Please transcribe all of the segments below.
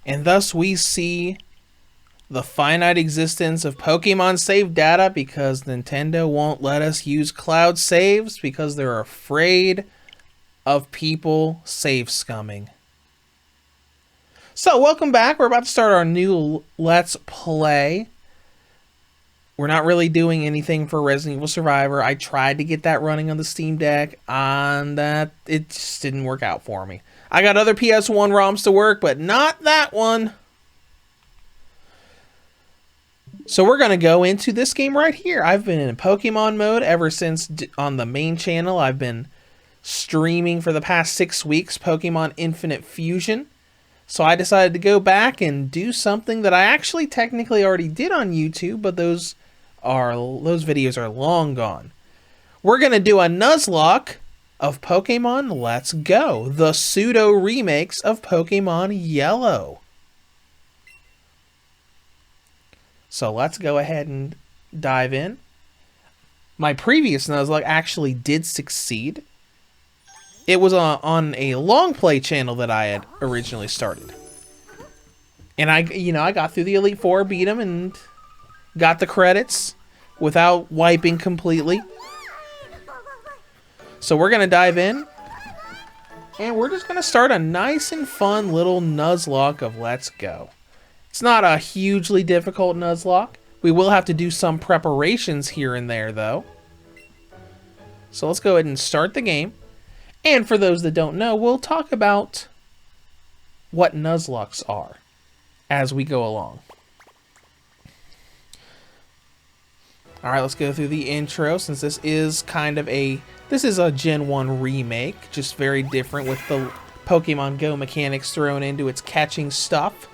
And thus we see the finite existence of Pokemon save data because Nintendo won't let us use cloud saves because they're afraid of people save scumming. So welcome back. We're about to start our new Let's Play. We're not really doing anything for Resident Evil Survivor. I tried to get that running on the Steam Deck, and that it just didn't work out for me. I got other PS1 ROMs to work, but not that one. So we're going to go into this game right here. I've been in Pokemon mode ever since on the main channel. I've been streaming for the past 6 weeks, Pokemon Infinite Fusion. So I decided to go back and do something that I actually technically already did on YouTube, but those videos are long gone. We're going to do a Nuzlocke of Pokemon Let's Go, the pseudo remakes of Pokemon Yellow. So let's go ahead and dive in. My previous Nuzlocke actually did succeed. It was on a long play channel that I had originally started. And I got through the Elite Four, beat them, and got the credits without wiping completely. So we're going to dive in. And we're just going to start a nice and fun little Nuzlocke of Let's Go. It's not a hugely difficult Nuzlocke. We will have to do some preparations here and there, though. So let's go ahead and start the game. And for those that don't know, we'll talk about what Nuzlockes are as we go along. Alright, let's go through the intro, since this is a Gen 1 remake, just very different with the Pokemon Go mechanics thrown into its catching stuff.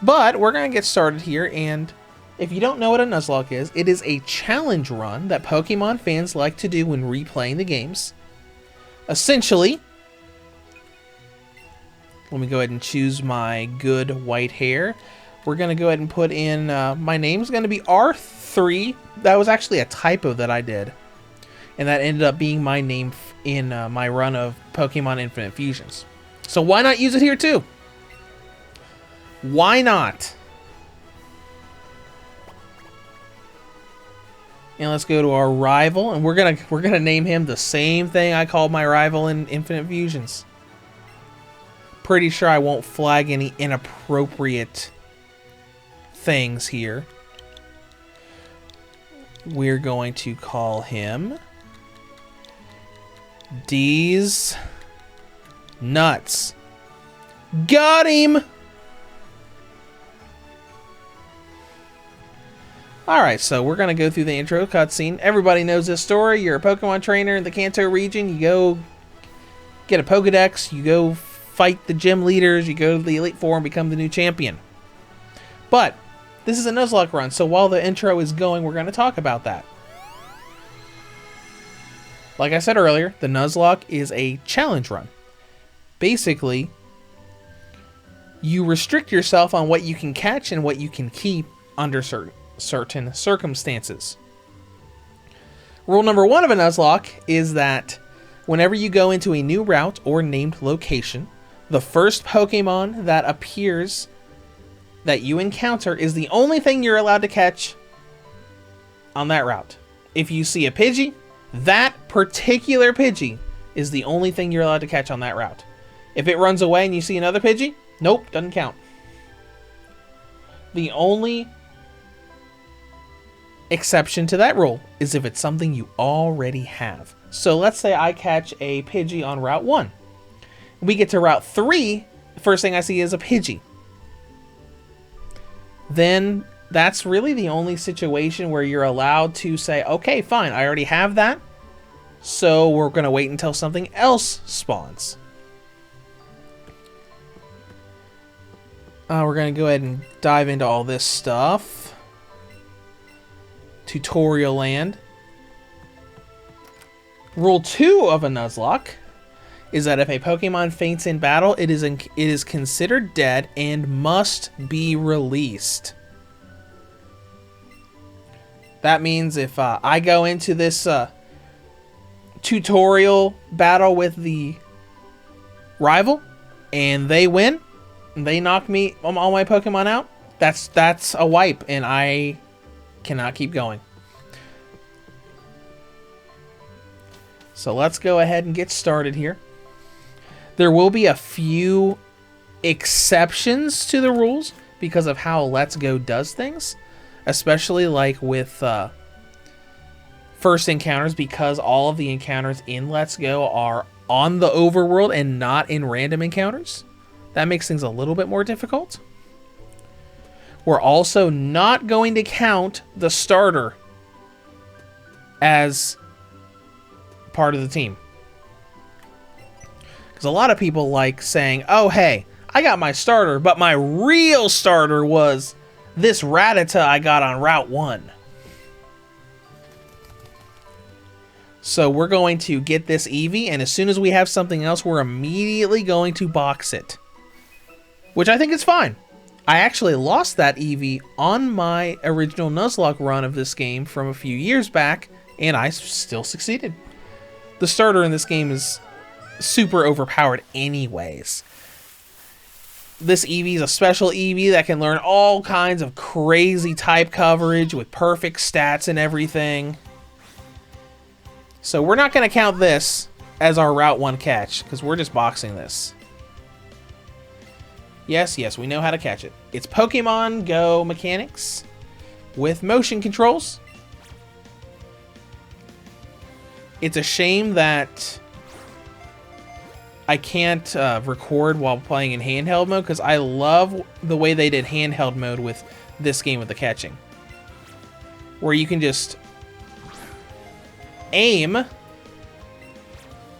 But we're going to get started here, and if you don't know what a Nuzlocke is, it is a challenge run that Pokemon fans like to do when replaying the games. Essentially, let me go ahead and choose my good white hair. We're going to go ahead and put in, my name's going to be R3. That was actually a typo that I did. And that ended up being my name in my run of Pokemon Infinite Fusions. So why not use it here too? Why not? And let's go to our rival, and we're gonna name him the same thing I called my rival in Infinite Fusions. Pretty sure I won't flag any inappropriate things here. We're going to call him D's Nuts. Got him! Alright, so we're going to go through the intro cutscene. Everybody knows this story. You're a Pokemon trainer in the Kanto region. You go get a Pokedex. You go fight the gym leaders. You go to the Elite Four and become the new champion. But this is a Nuzlocke run, so while the intro is going, we're going to talk about that. Like I said earlier, the Nuzlocke is a challenge run. Basically, you restrict yourself on what you can catch and what you can keep under certain circumstances. Rule number 1 of a Nuzlocke is that whenever you go into a new route or named location, the first Pokemon that appears that you encounter is the only thing you're allowed to catch on that route. If you see a Pidgey, that particular Pidgey is the only thing you're allowed to catch on that route. If it runs away and you see another Pidgey, nope, doesn't count. The only exception to that rule is if it's something you already have. So let's say I catch a Pidgey on Route 1. We get to Route 3, the first thing I see is a Pidgey. Then that's really the only situation where you're allowed to say, okay, fine, I already have that, so we're going to wait until something else spawns. We're going to go ahead and dive into all this stuff. Tutorial land. Rule 2 of a Nuzlocke is that if a Pokemon faints in battle, it is considered dead and must be released. That means if I go into this tutorial battle with the rival, and they win. They knock me all my Pokemon out. That's a wipe, and I cannot keep going. So let's go ahead and get started here. There will be a few exceptions to the rules because of how Let's Go does things, especially like with first encounters, because all of the encounters in Let's Go are on the overworld and not in random encounters. That makes things a little bit more difficult. We're also not going to count the starter as part of the team. Because a lot of people like saying, oh, hey, I got my starter, but my real starter was this Rattata I got on Route 1. So we're going to get this Eevee, and as soon as we have something else, we're immediately going to box it. Which I think is fine. I actually lost that Eevee on my original Nuzlocke run of this game from a few years back, and I still succeeded. The starter in this game is super overpowered anyways. This Eevee is a special Eevee that can learn all kinds of crazy type coverage with perfect stats and everything. So we're not going to count this as our Route 1 catch, because we're just boxing this. Yes, we know how to catch it. It's Pokemon Go mechanics with motion controls. It's a shame that I can't record while playing in handheld mode, because I love the way they did handheld mode with this game with the catching. Where you can just aim,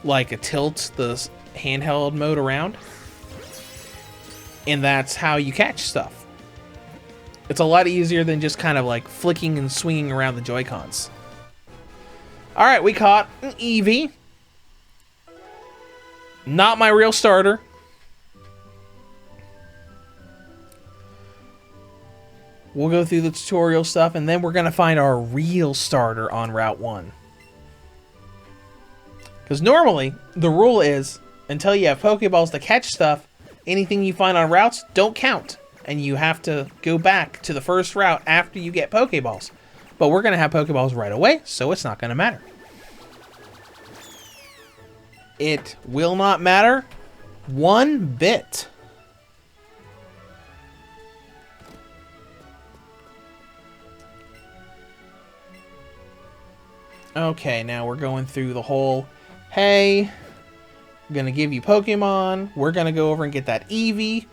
like a tilt the handheld mode around, and that's how you catch stuff. It's a lot easier than just kind of like flicking and swinging around the Joy-Cons. Alright, we caught an Eevee. Not my real starter. We'll go through the tutorial stuff, and then we're going to find our real starter on Route 1. Because normally, the rule is, until you have Pokeballs to catch stuff, anything you find on routes don't count. And you have to go back to the first route after you get Pokeballs. But we're going to have Pokeballs right away, so it's not going to matter. It will not matter one bit. Okay, now we're going through the whole, hey, I'm going to give you Pokemon. We're going to go over and get that Eevee.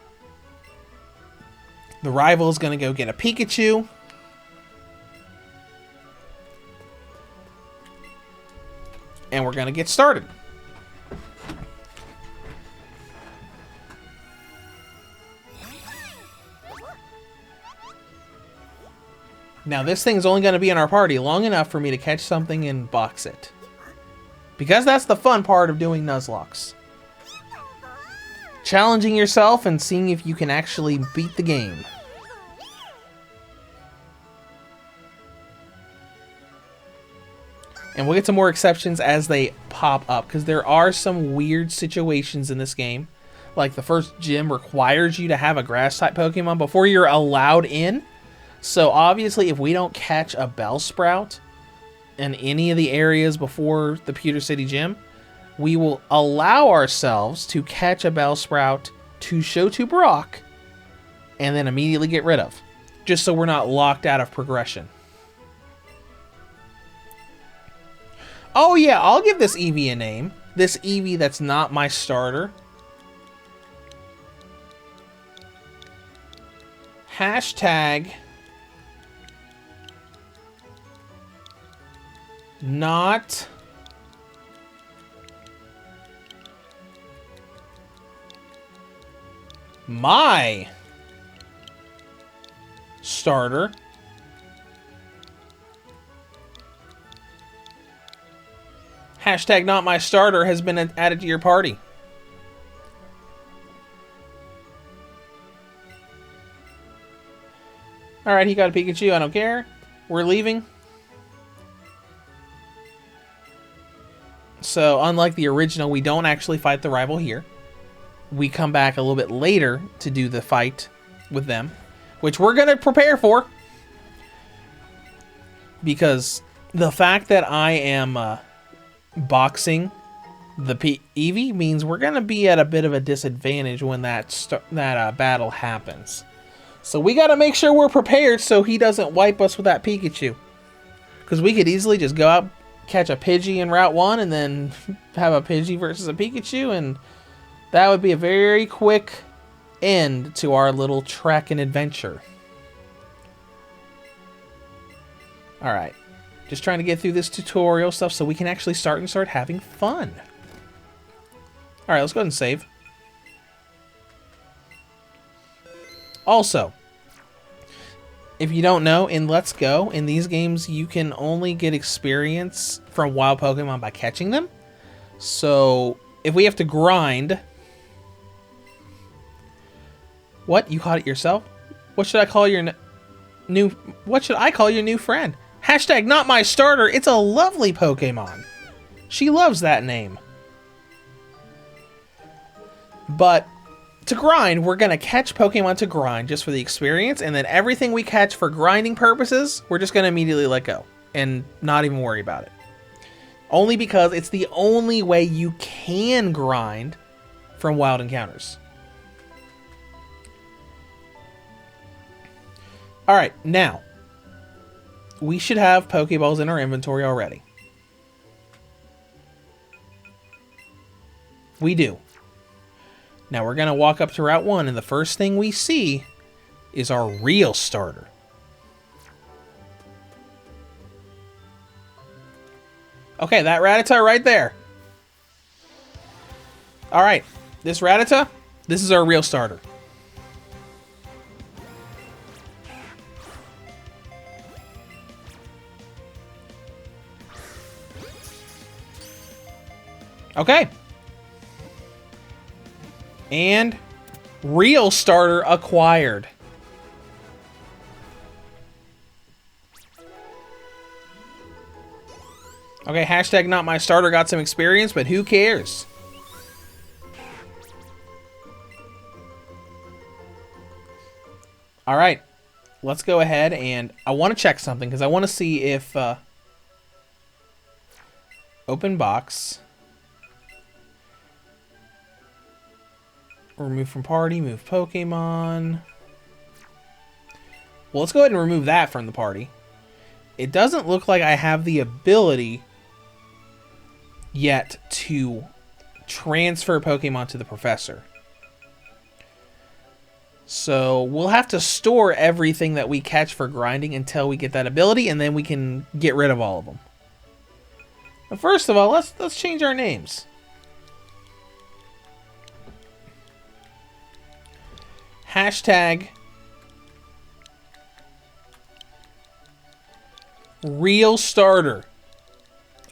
The rival is going to go get a Pikachu. And we're going to get started. Now this thing's only going to be in our party long enough for me to catch something and box it. Because that's the fun part of doing Nuzlocks. Challenging yourself and seeing if you can actually beat the game. And we'll get to more exceptions as they pop up, because there are some weird situations in this game. Like the first gym requires you to have a grass-type Pokemon before you're allowed in. So obviously, if we don't catch a Bellsprout in any of the areas before the Pewter City Gym, we will allow ourselves to catch a Bellsprout to show to Brock and then immediately get rid of, just so we're not locked out of progression. Oh yeah, I'll give this Eevee a name. This Eevee that's not my starter. Hashtag not my starter. Hashtag not my starter has been added to your party. Alright, he got a Pikachu. I don't care. We're leaving. So, unlike the original, we don't actually fight the rival here. we come back a little bit later to do the fight with them, which we're going to prepare for. Because the fact that I am boxing the Eevee means we're going to be at a bit of a disadvantage when that battle happens. So we got to make sure we're prepared so he doesn't wipe us with that Pikachu. Because we could easily just go out, catch a Pidgey in Route 1, and then have a Pidgey versus a Pikachu, and that would be a very quick end to our little trek and adventure. Alright, just trying to get through this tutorial stuff so we can actually start having fun. Alright, let's go ahead and save. Also, if you don't know, in Let's Go, in these games, you can only get experience from wild Pokemon by catching them. So, if we have to grind... What? You caught it yourself? What should I call your new friend? Hashtag not my starter. It's a lovely Pokemon. She loves that name. But to grind, we're going to catch Pokemon to grind just for the experience, and then everything we catch for grinding purposes, we're just going to immediately let go and not even worry about it. Only because it's the only way you can grind from wild encounters. Alright, now, we should have Pokeballs in our inventory already. We do. Now we're going to walk up to Route 1, and the first thing we see is our real starter. Okay, that Rattata right there. Alright, this Rattata, this is our real starter. Okay. And real starter acquired. Okay, hashtag not my starter got some experience, but who cares? All right, let's go ahead, and I want to check something because I want to see if open box. Remove from party, move Pokemon. Well, let's go ahead and remove that from the party. It doesn't look like I have the ability yet to transfer Pokemon to the professor. So we'll have to store everything that we catch for grinding until we get that ability, and then we can get rid of all of them. But first of all, let's change our names. Hashtag real starter.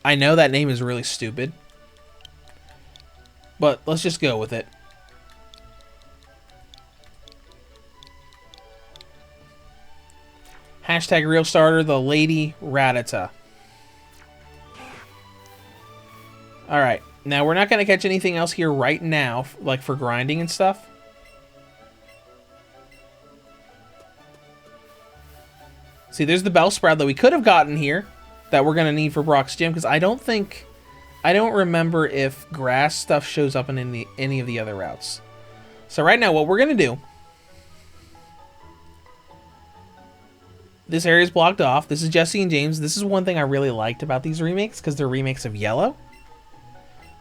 I know that name is really stupid, but let's just go with it. Hashtag real starter, the Lady Rattata. Alright, now we're not going to catch anything else here right now, like for grinding and stuff. See, there's the Bellsprout that we could have gotten here that we're going to need for Brock's Gym, because I don't remember if grass stuff shows up in any of the other routes. So right now, what we're going to do, this area is blocked off. This is Jesse and James. This is one thing I really liked about these remakes, because they're remakes of Yellow.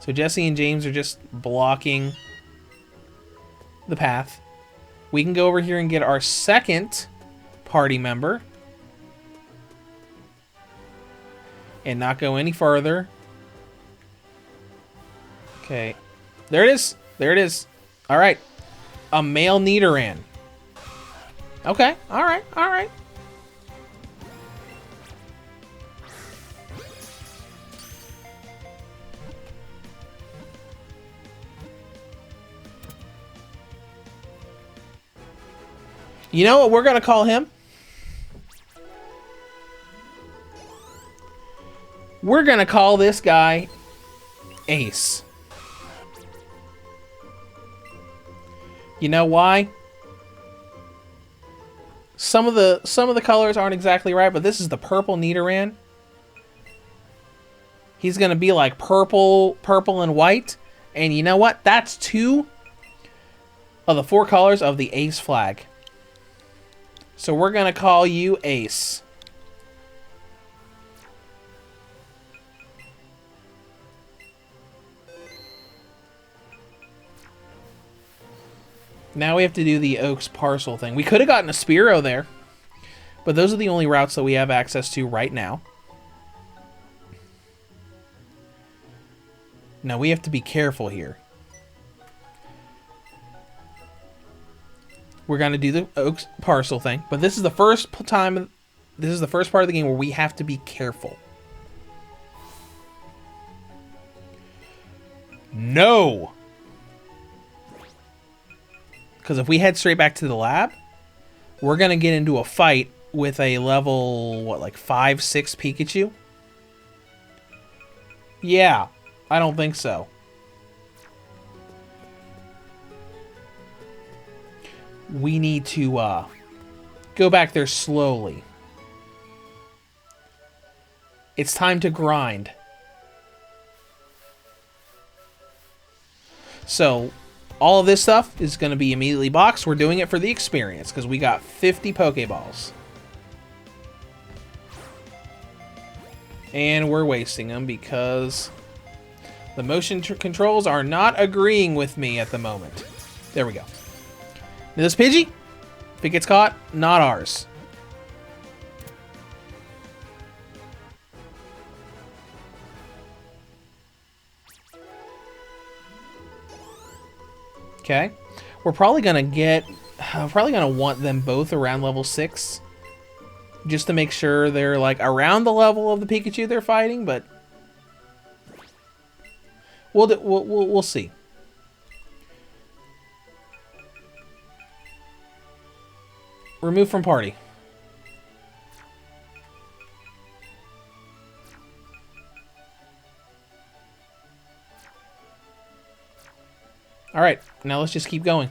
So Jesse and James are just blocking the path. We can go over here and get our second party member. And not go any further. Okay. There it is. There it is. Alright. A male Nidoran. Okay. Alright. Alright. You know what we're going to call him? We're going to call this guy Ace. You know why? Some of the colors aren't exactly right, but this is the purple Nidoran. He's gonna be like purple and white. And you know what? That's 2 of the 4 colors of the Ace flag. So we're gonna call you Ace. Now we have to do the Oaks parcel thing. We could have gotten a Spearow there, but those are the only routes that we have access to right now. Now we have to be careful here. We're going to do the Oaks parcel thing, but this is the first time, this is the first part of the game where we have to be careful. No! Because if we head straight back to the lab, we're going to get into a fight with a level, what, like 5, 6 Pikachu? Yeah, I don't think so. We need to go back there slowly. It's time to grind. So, all of this stuff is going to be immediately boxed. We're doing it for the experience because we got 50 Pokeballs. And we're wasting them because the motion controls are not agreeing with me at the moment. There we go. Now this Pidgey, if it gets caught, not ours. Okay. We're probably going to want them both around level 6. Just to make sure they're like around the level of the Pikachu they're fighting, but we'll see. Remove from party. All right, now let's just keep going.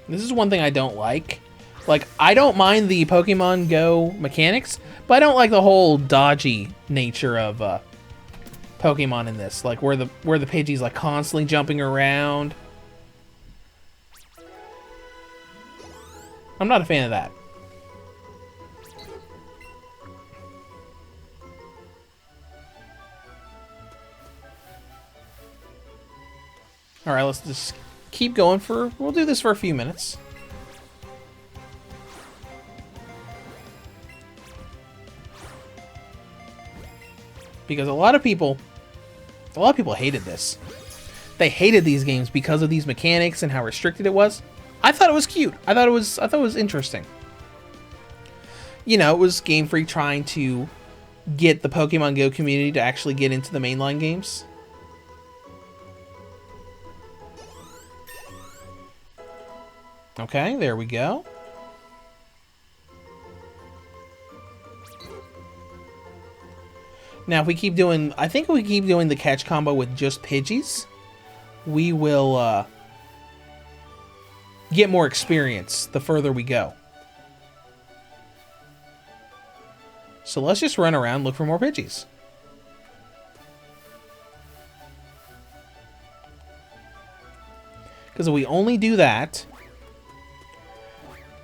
This is one thing I don't like. Like, I don't mind the Pokemon Go mechanics, but I don't like the whole dodgy nature of Pokemon in this. Like, where the Pidgey's like constantly jumping around. I'm not a fan of that. All right, let's just keep going for... We'll do this for a few minutes. Because a lot of people hated this. They hated these games because of these mechanics and how restricted it was. I thought it was cute. I thought it was interesting. You know, it was Game Freak trying to get the Pokemon Go community to actually get into the mainline games. Okay, there we go. Now, if we keep doing... I think if we keep doing the catch combo with just Pidgeys, we will get more experience the further we go. So let's just run around and look for more Pidgeys. Because if we only do that,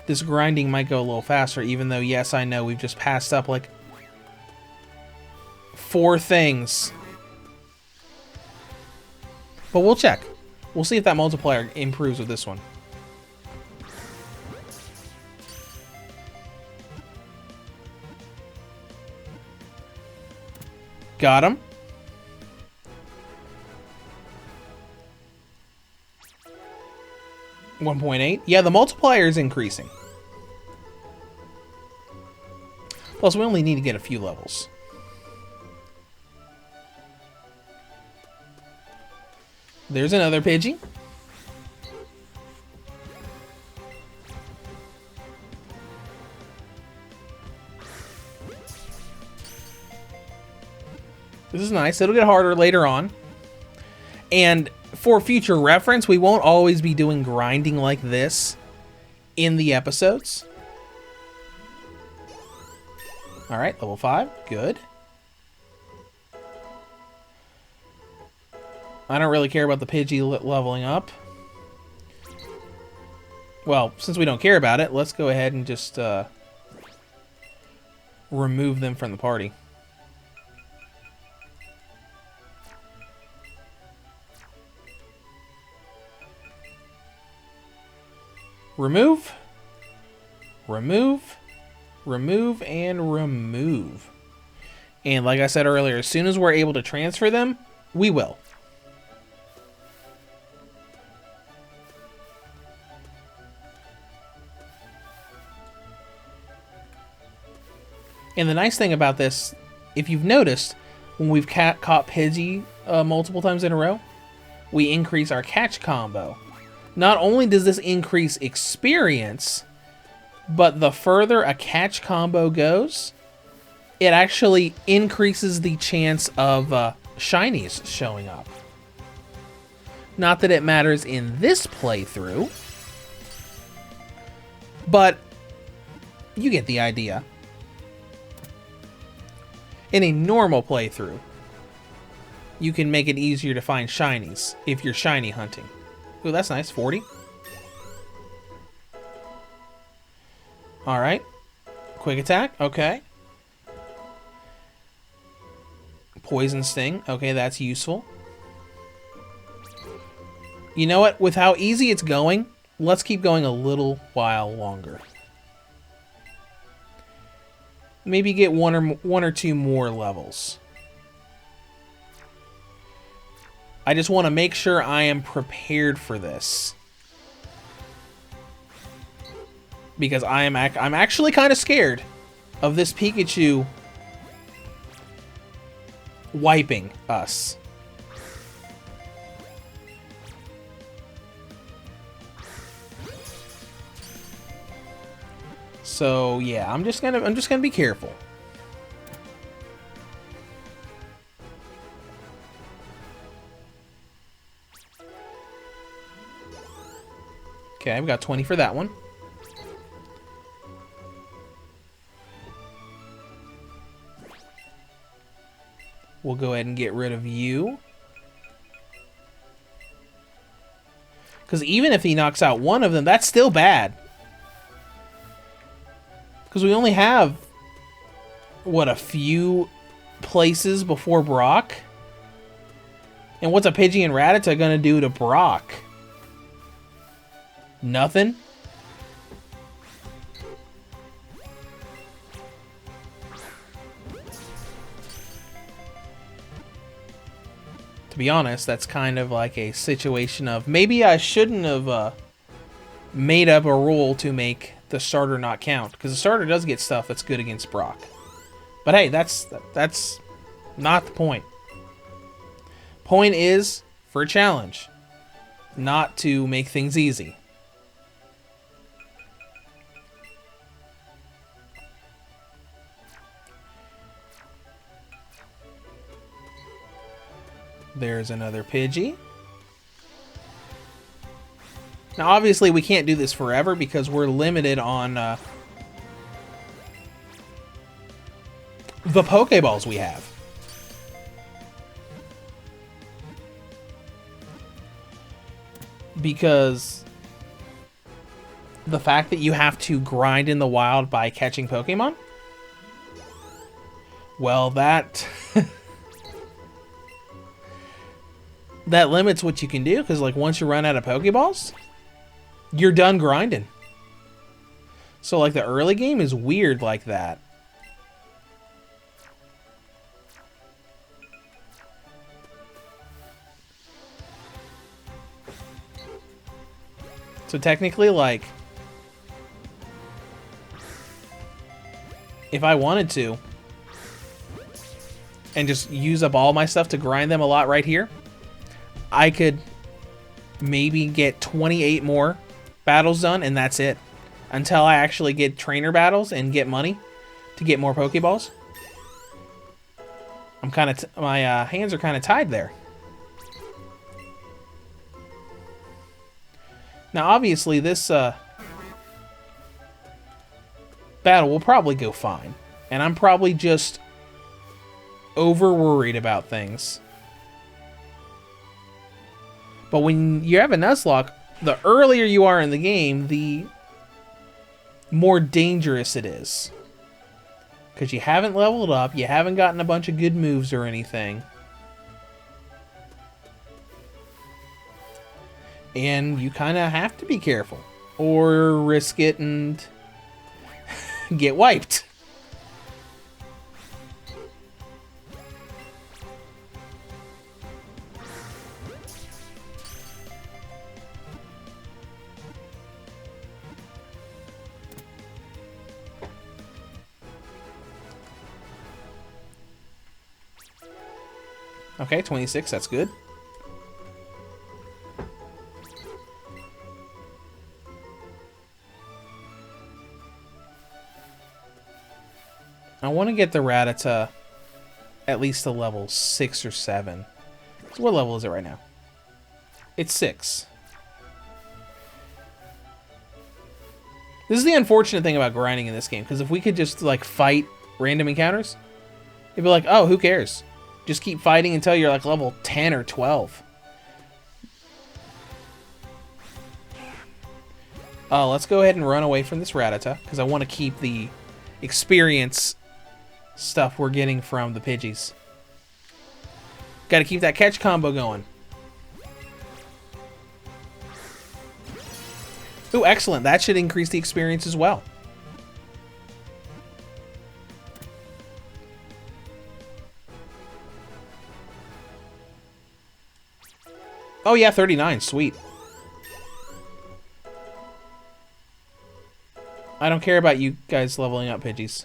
this grinding might go a little faster, even though, yes, I know we've just passed up like 4 things. But we'll check. We'll see if that multiplier improves with this one. Got him. $1.8. Yeah, the multiplier is increasing. Plus, we only need to get a few levels. There's another Pidgey. This is nice. It'll get harder later on. And for future reference, we won't always be doing grinding like this in the episodes. Alright, level 5. Good. I don't really care about the Pidgey leveling up. Well, since we don't care about it, let's go ahead and just remove them from the party. Remove. Remove. Remove and remove. And like I said earlier, as soon as we're able to transfer them, we will. And the nice thing about this, if you've noticed, when we've caught Pidgey multiple times in a row, we increase our catch combo. Not only does this increase experience, but the further a catch combo goes, it actually increases the chance of shinies showing up. Not that it matters in this playthrough, but you get the idea. In a normal playthrough, you can make it easier to find shinies if you're shiny hunting. Ooh, that's nice. 40. Alright. Quick attack. Okay. Poison sting. Okay, that's useful. You know what? With how easy it's going, let's keep going a little while longer. Maybe get one or two more levels. I just want to make sure I am prepared for this, because I'm actually kind of scared of this Pikachu wiping us. So yeah, I'm just gonna be careful. Okay, we got 20 for that one. We'll go ahead and get rid of you. Because even if he knocks out one of them, that's still bad. Because we only have, what, a few places before Brock? And what's a Pidgey and Rattata gonna do to Brock? Nothing? To be honest, that's kind of like a situation of maybe I shouldn't have made up a rule to make the starter not count, because the starter does get stuff that's good against Brock. But hey, that's not the point. Point is for a challenge, not to make things easy. There's another Pidgey. Now, obviously, we can't do this forever because we're limited on the Pokeballs we have. Because the fact that you have to grind in the wild by catching Pokemon, well, that that limits what you can do, because like once you run out of Pokeballs, you're done grinding. So like the early game is weird like that. So technically, like, if I wanted to and just use up all my stuff to grind them a lot right here, I could maybe get 28 more battles done, and that's it. Until I actually get trainer battles and get money to get more Pokeballs. I'm kind of my hands are kind of tied there. Now, obviously, this battle will probably go fine, and I'm probably just over worried about things. But when you have a Nuzlocke, the earlier you are in the game, the more dangerous it is. Because you haven't leveled up, you haven't gotten a bunch of good moves or anything. And you kind of have to be careful, or risk it and get wiped. Okay, 26, that's good. I want to get the Rattata at least to level 6 or 7. So what level is it right now? It's 6. This is the unfortunate thing about grinding in this game, because if we could just, like, fight random encounters, it'd be like, oh, who cares? Just keep fighting until you're, like, level 10 or 12. Let's go ahead and run away from this Rattata, because I want to keep the experience stuff we're getting from the Pidgeys. Got to keep that catch combo going. Ooh, excellent. That should increase the experience as well. Oh yeah, 39. Sweet. I don't care about you guys leveling up, Pidgeys.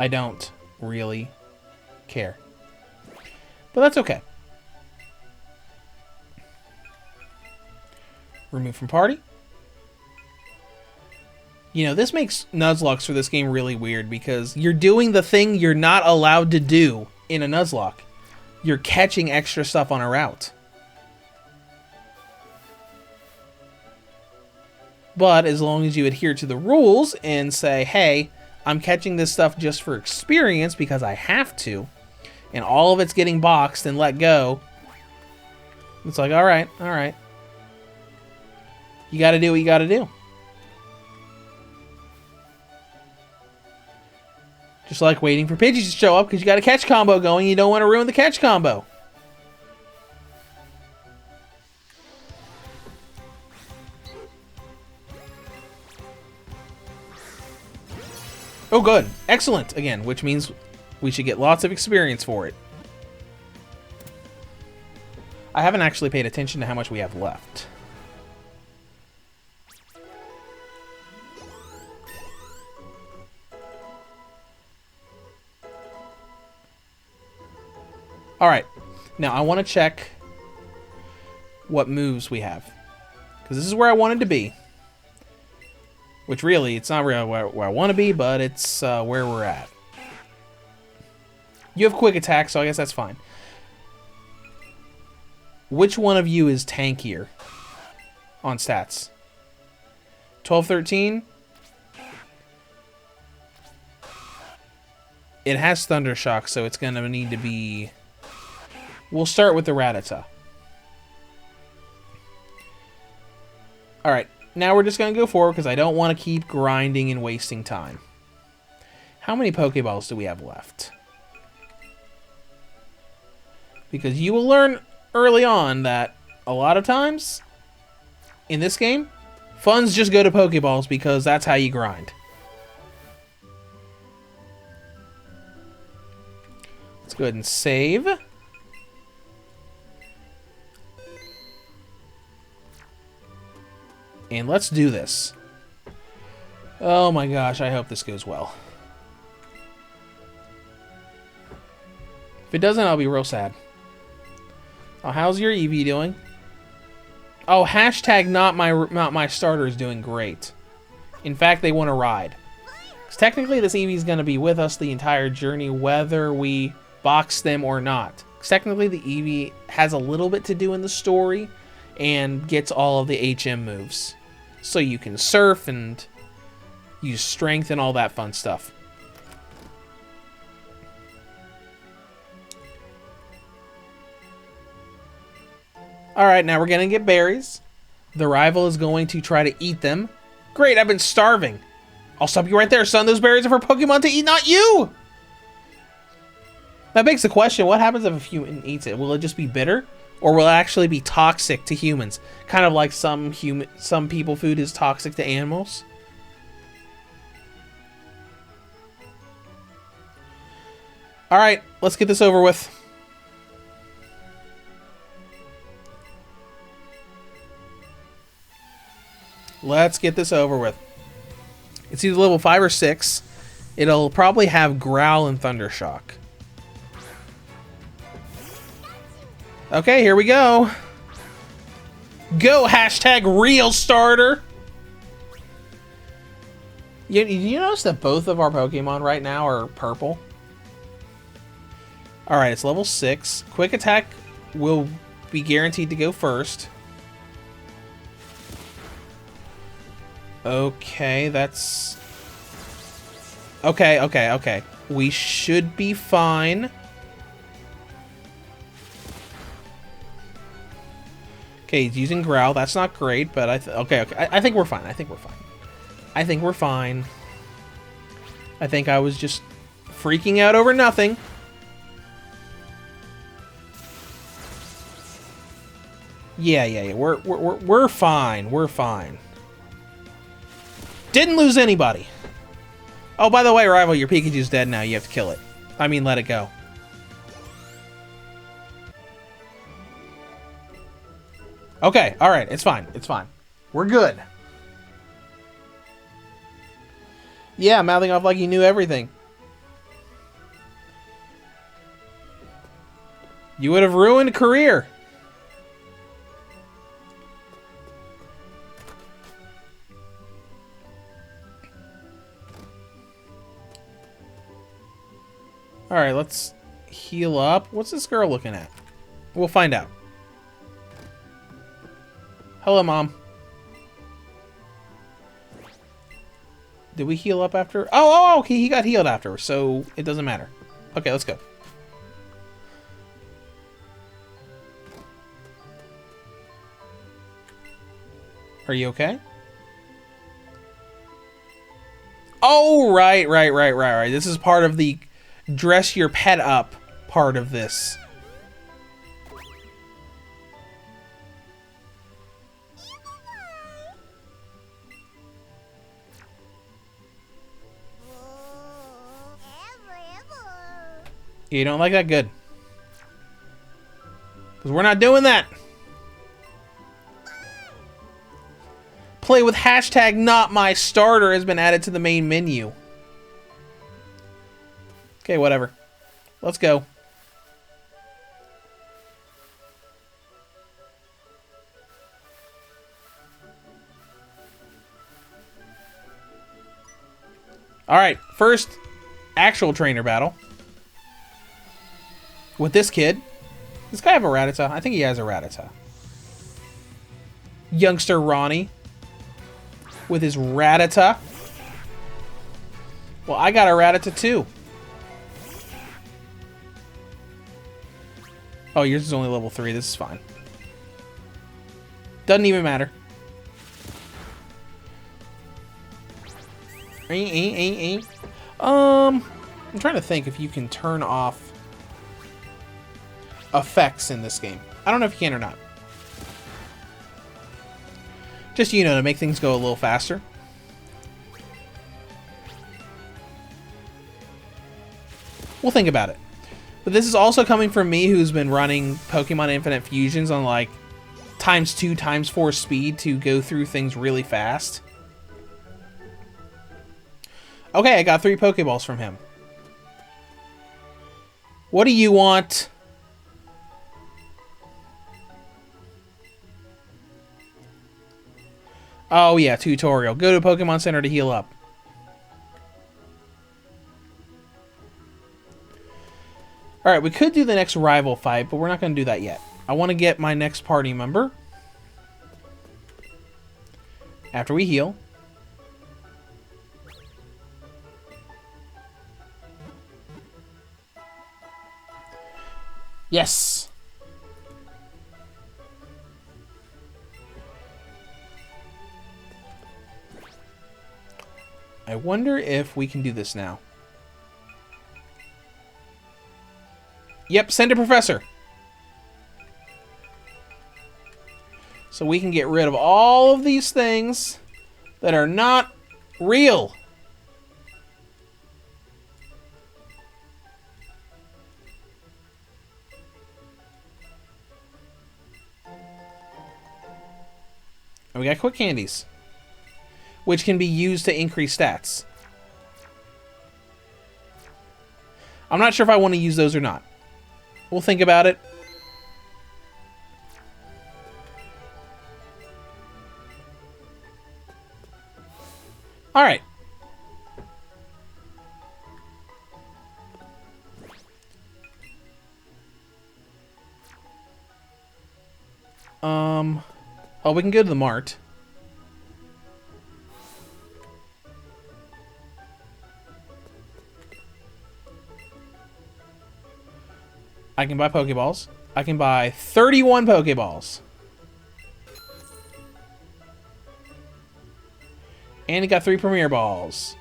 I don't really care. But that's okay. Remove from party. You know, this makes Nuzlocks for this game really weird because you're doing the thing you're not allowed to do in a Nuzlocke. You're catching extra stuff on a route. But as long as you adhere to the rules and say, hey, I'm catching this stuff just for experience because I have to, and all of it's getting boxed and let go, it's like, all right. You got to do what you got to do. Just like waiting for Pidgeys to show up because you got a catch combo going. You don't want to ruin the catch combo. Oh, good. Excellent. Again, which means we should get lots of experience for it. I haven't actually paid attention to how much we have left. Alright, now I want to check what moves we have. Because this is where I wanted to be. Which really, it's not really where I want to be, but it's where we're at. You have quick attack, so I guess that's fine. Which one of you is tankier on stats? 12, 13? It has Thunder Shock, so it's going to need to be... We'll start with the Rattata. Alright, now we're just going to go forward because I don't want to keep grinding and wasting time. How many Pokeballs do we have left? Because you will learn early on that a lot of times in this game, funds just go to Pokeballs because that's how you grind. Let's go ahead and save. And let's do this. Oh my gosh, I hope this goes well. If it doesn't, I'll be real sad. Oh, how's your Eevee doing? Oh, hashtag not my starter is doing great. In fact, they want to ride. 'Cause technically, this Eevee's going to be with us the entire journey, whether we box them or not. 'Cause technically, the Eevee has a little bit to do in the story and gets all of the HM moves. So you can surf and use strength and all that fun stuff. Alright, now we're going to get berries. The rival is going to try to eat them. Great, I've been starving. I'll stop you right there, son. Those berries are for Pokemon to eat, not you! That begs the question, what happens if a human eats it? Will it just be bitter? Or will it actually be toxic to humans? Kind of like some people food is toxic to animals. Alright, let's get this over with. Let's get this over with. It's either level 5 or 6. It'll probably have Growl and Thundershock. Okay, here we go. Go, hashtag real starter. You notice that both of our Pokemon right now are purple? Alright, it's level 6. Quick attack will be guaranteed to go first. Okay, that's... Okay. We should be fine. Okay, he's using Growl. That's not great, but I think we're fine. I think we're fine. I think I was just freaking out over nothing. Yeah. We're fine. We're fine. Didn't lose anybody. Oh, by the way, rival, your Pikachu's dead now. You have to kill it. I mean, let it go. Okay, alright, it's fine. It's fine. We're good. Yeah, mouthing off like you knew everything. You would have ruined a career. Alright, let's heal up. What's this girl looking at? We'll find out. Hello, Mom. Did we heal up after? Oh, okay, he got healed after, so it doesn't matter. Okay, let's go. Are you okay? Oh, right. This is part of the dress your pet up part of this. You don't like that? Good. Because we're not doing that. Play with hashtag not my starter has been added to the main menu. Okay, whatever. Let's go. Alright, first actual trainer battle. With this kid. Does this guy have a Rattata? I think he has a Rattata. Youngster Ronnie. With his Rattata. Well, I got a Rattata too. Oh, yours is only level 3. This is fine. Doesn't even matter. I'm trying to think if you can turn off effects in this game. I don't know if you can or not. Just, you know, to make things go a little faster. We'll think about it. But this is also coming from me, who's been running Pokemon Infinite Fusions on like ×2, ×4 speed to go through things really fast. Okay, I got 3 Pokeballs from him. What do you want? Oh yeah, tutorial. Go to Pokemon Center to heal up. Alright, we could do the next rival fight, but we're not going to do that yet. I want to get my next party member. After we heal. Yes! I wonder if we can do this now. Yep, send a professor. So we can get rid of all of these things that are not real. And we got quick candies, which can be used to increase stats. I'm not sure if I want to use those or not. We'll think about it. All right. Oh, we can go to the mart. I can buy Pokeballs. I can buy 31 Pokeballs. And he got 3 Premier Balls.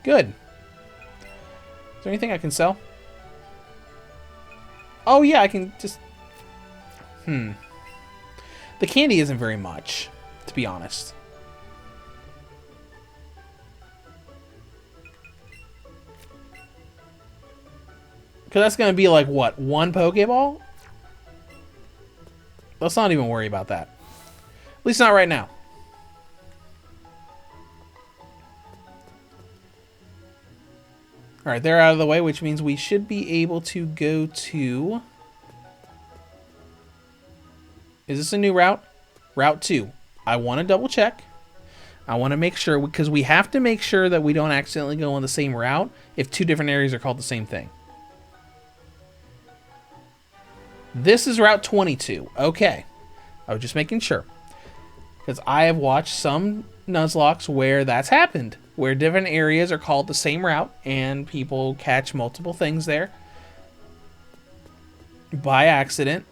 Good. Is there anything I can sell? Oh, yeah, I can just... The candy isn't very much, to be honest. Because that's going to be like, what, 1 Pokeball? Let's not even worry about that. At least not right now. Alright, they're out of the way, which means we should be able to go to... Is this a new route? Route 2. I want to double check. I want to make sure, because we have to make sure that we don't accidentally go on the same route if 2 different areas are called the same thing. This is Route 22. Okay. I was just making sure. Because I have watched some Nuzlocks where that's happened. Where different areas are called the same route and people catch multiple things there by accident.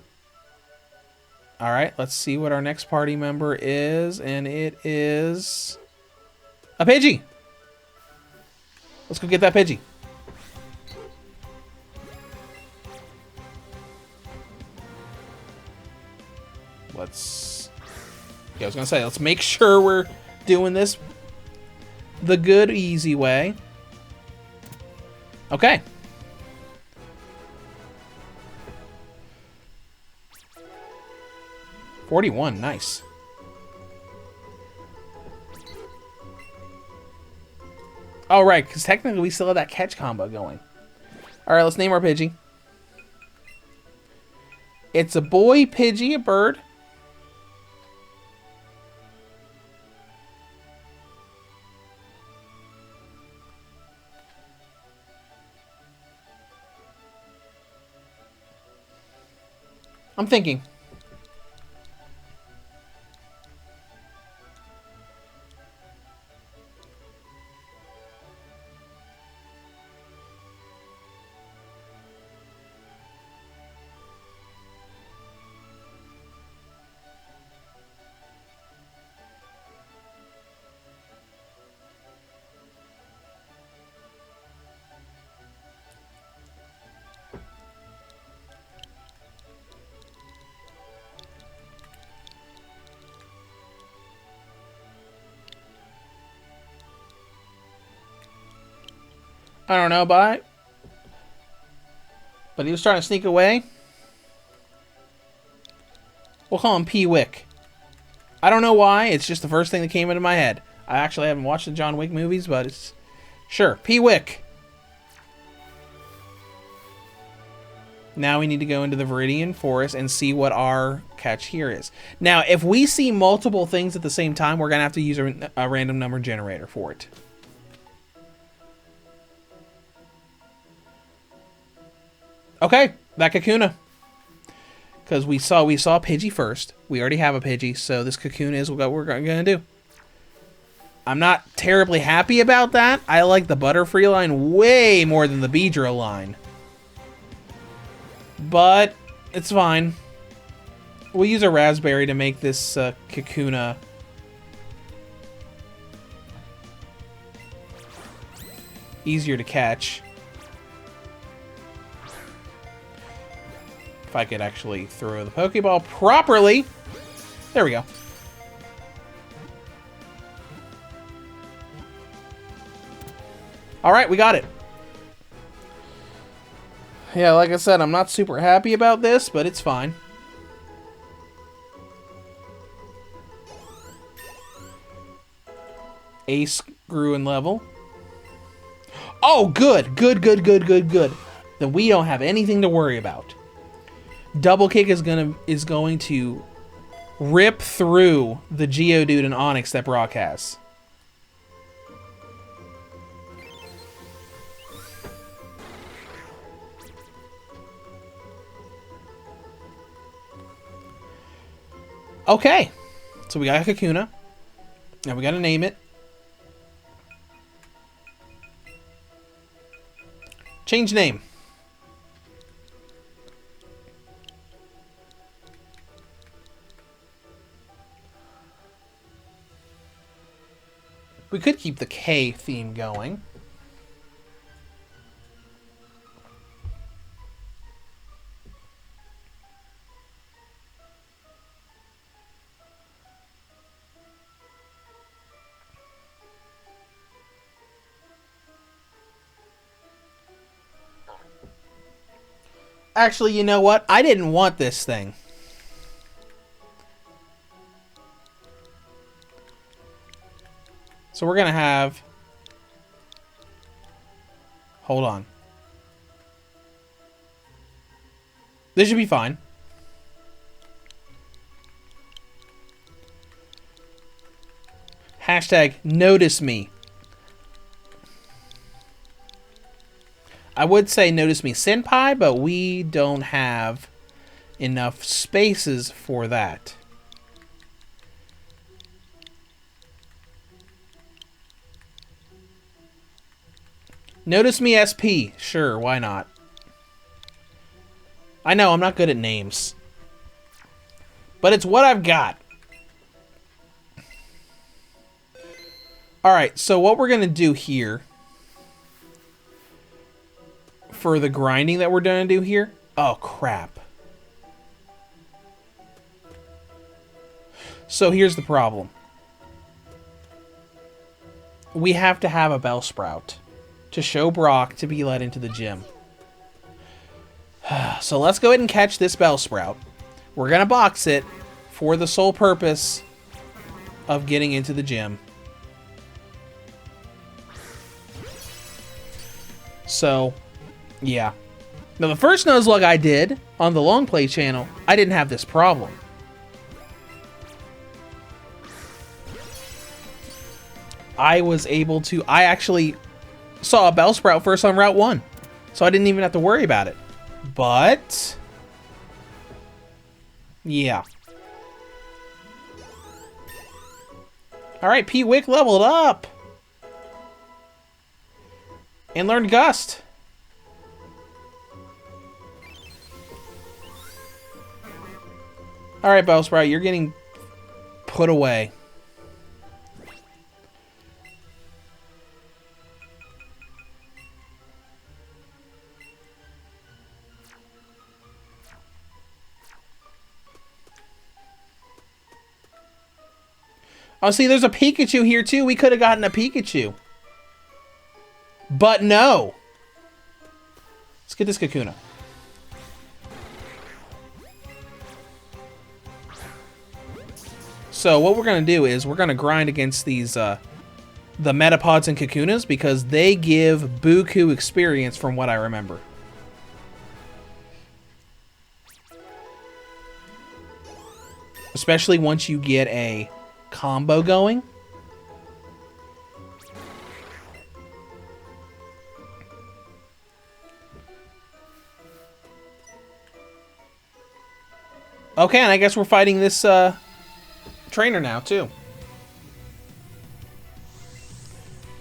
Alright, let's see what our next party member is. And it is... a Pidgey! Let's go get that Pidgey. Let's... yeah, I was gonna say, let's make sure we're doing this the good, easy way. Okay. $41, nice. Oh, right, because technically we still have that catch combo going. Alright, let's name our Pidgey. It's a boy Pidgey, a bird. I'm thinking. I don't know, but he was trying to sneak away. We'll call him P-Wick. I don't know why. It's just the first thing that came into my head. I actually haven't watched the John Wick movies, but it's... sure, P-Wick. Now we need to go into the Viridian Forest and see what our catch here is. Now, if we see multiple things at the same time, we're going to have to use a random number generator for it. Okay, that Kakuna. Because we saw Pidgey first. We already have a Pidgey, so this Kakuna is what we're going to do. I'm not terribly happy about that. I like the Butterfree line way more than the Beedrill line. But it's fine. We'll use a Raspberry to make this Kakuna easier to catch. If I could actually throw the Pokeball properly. There we go. Alright, we got it. Yeah, like I said, I'm not super happy about this, but it's fine. Ace grew in level. Oh, good. Good. Then we don't have anything to worry about. Double Kick is going to rip through the Geodude and Onix that Brock has. Okay, so we got a Kakuna. Now we gotta name it. Change name. We could keep the K theme going. Actually, you know what? I didn't want this thing. So we're going to have... Hold on. This should be fine. Hashtag notice me. I would say notice me senpai, but we don't have enough spaces for that. Notice me SP. Sure, why not? I know, I'm not good at names. But it's what I've got. Alright, so what we're going to do here... for the grinding that we're going to do here... Oh, crap. So here's the problem. We have to have a Bellsprout to show Brock to be let into the gym. So let's go ahead and catch this Bellsprout. We're going to box it for the sole purpose of getting into the gym. So, yeah. Now, the first Nuzlocke I did on the Long Play channel, I didn't have this problem. I was able to... I actually saw a Bellsprout first on Route 1. So I didn't even have to worry about it. But... yeah. Alright, P-Wick leveled up. And learned Gust. Alright, Bellsprout, you're getting put away. Oh, see, there's a Pikachu here, too. We could have gotten a Pikachu. But no. Let's get this Kakuna. So what we're going to do is we're going to grind against these, the Metapods and Kakunas because they give buku experience from what I remember. Especially once you get a combo going. Okay, and I guess we're fighting this trainer now, too.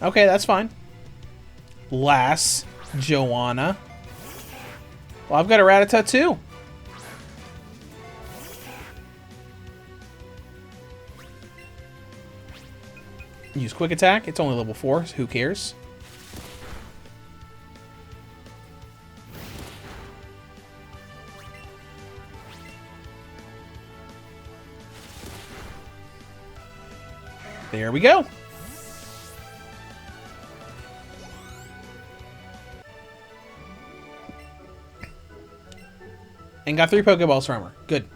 Okay, that's fine. Lass Joanna. Well, I've got a Rattata, too. Use quick attack. It's only level 4, so who cares? There we go. And got 3 Pokeballs from her. Good.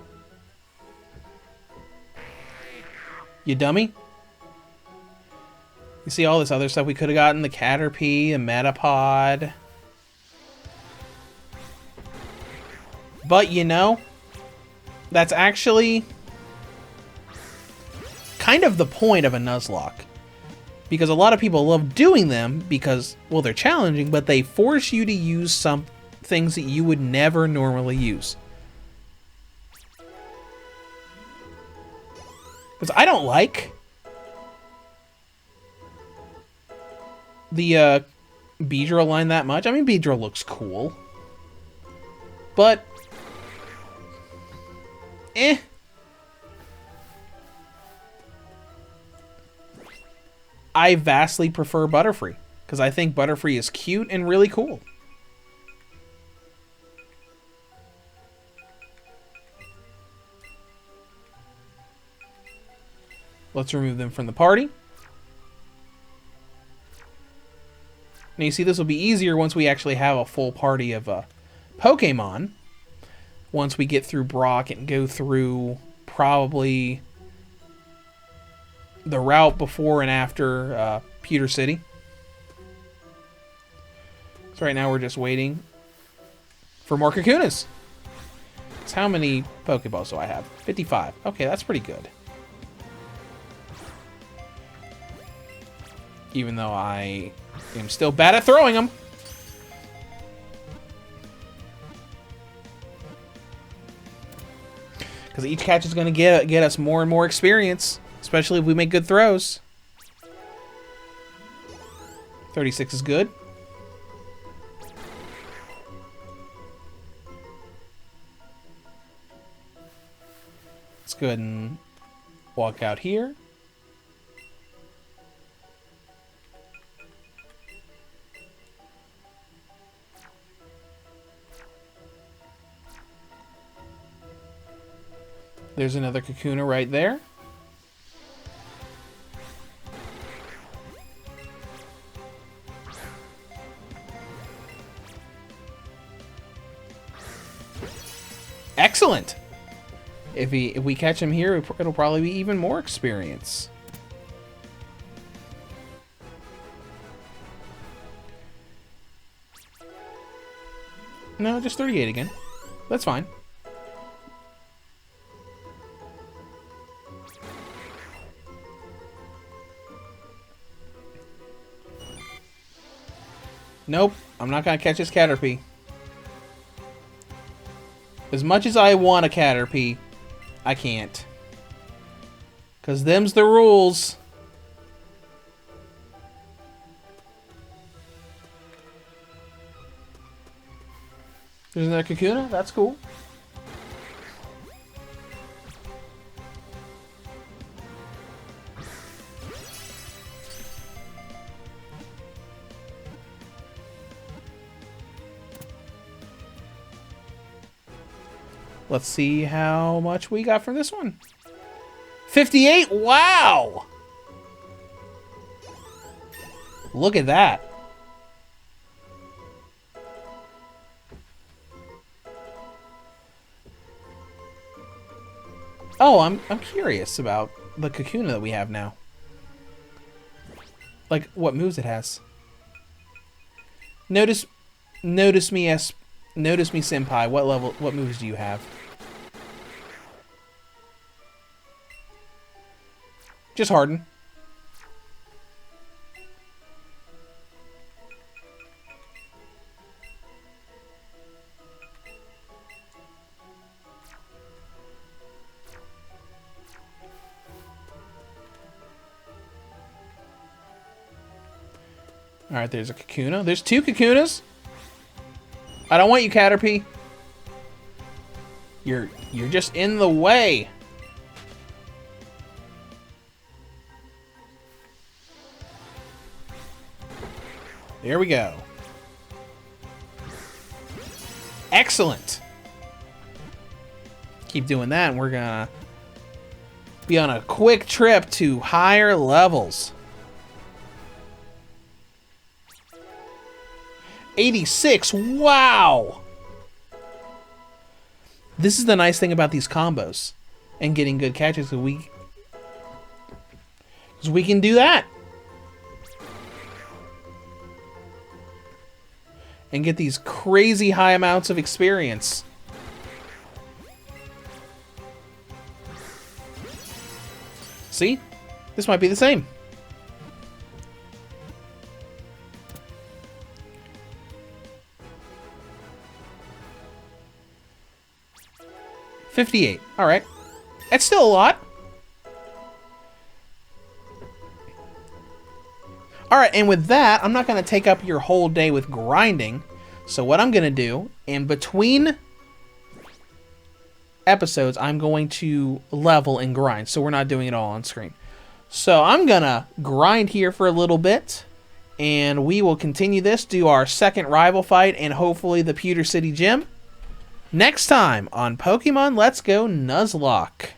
You dummy. You see all this other stuff we could have gotten? The Caterpie, the Metapod. But, you know, that's actually kind of the point of a Nuzlocke. Because a lot of people love doing them because, well, they're challenging, but they force you to use some things that you would never normally use. Because I don't like the Beedrill line that much. I mean, Beedrill looks cool. But, eh. I vastly prefer Butterfree. Because I think Butterfree is cute and really cool. Let's remove them from the party. Now you see this will be easier once we actually have a full party of Pokemon. Once we get through Brock and go through probably the route before and after Pewter City. So right now we're just waiting for more Kakunas. So how many Pokeballs do I have? 55. Okay, that's pretty good. Even though I am still bad at throwing them. Because each catch is going to get us more and more experience. Especially if we make good throws. 36 is good. Let's go ahead and walk out here. There's another Kakuna right there. Excellent. If we catch him here, it'll probably be even more experience. No, just 38 again. That's fine. Nope, I'm not gonna catch this Caterpie. As much as I want a Caterpie, I can't. 'Cause them's the rules. There's another Kakuna? That's cool. Let's see how much we got from this one. 58? Wow! Look at that. Oh, I'm curious about the Kakuna that we have now. Like, what moves it has. Notice me, senpai. What moves do you have? Just Harden. Alright, there's a Kakuna. There's 2 Kakunas. I don't want you, Caterpie. You're just in the way. There we go. Excellent. Keep doing that, and we're gonna be on a quick trip to higher levels. 86. Wow. This is the nice thing about these combos and getting good catches. We can do that. And get these crazy high amounts of experience. See? This might be the same. $58. Alright. That's still a lot. Alright, and with that, I'm not going to take up your whole day with grinding. So what I'm going to do, in between episodes, I'm going to level and grind. So we're not doing it all on screen. So I'm going to grind here for a little bit. And we will continue this, do our second rival fight, and hopefully the Pewter City Gym. Next time on Pokemon Let's Go Nuzlocke.